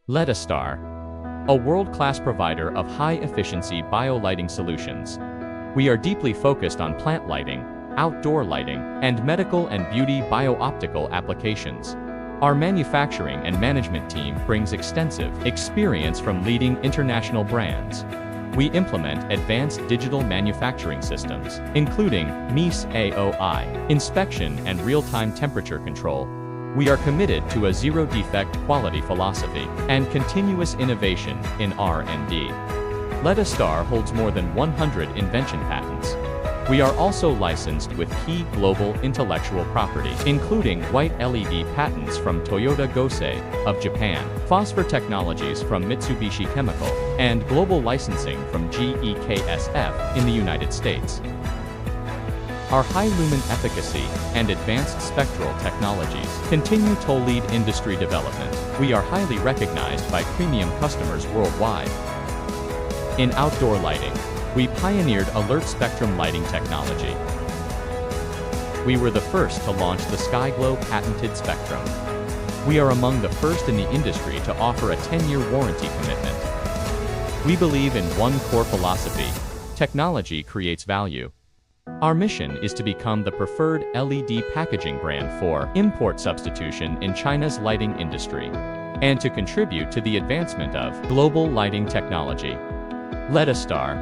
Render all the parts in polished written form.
Letastar, a world-class provider of high-efficiency bio-lighting solutions. We are deeply focused on plant lighting, outdoor lighting, and medical and beauty bio-optical applications. Our manufacturing and management team brings extensive experience from leading international brands. We implement advanced digital manufacturing systems, including MES AOI, inspection and real-time temperature control. We are committed to a zero-defect quality philosophy and continuous innovation in R&D. Letastar holds more than 100 invention patents. We are also licensed with key global intellectual property, including white LED patents from Toyota Gosei of Japan, phosphor technologies from Mitsubishi Chemical, and global licensing from GEKSF in the United States. Our high lumen efficacy and advanced spectral technologies continue to lead industry development. We are highly recognized by premium customers worldwide. In outdoor lighting, we pioneered alert spectrum lighting technology. We were the first to launch the SkyGlow patented spectrum. We are among the first in the industry to offer a 10-year warranty commitment. We believe in one core philosophy: technology creates value. Our mission is to become the preferred LED packaging brand for import substitution in China's lighting industry, and to contribute to the advancement of global lighting technology. Letastar,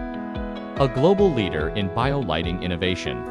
a global leader in bio-lighting innovation.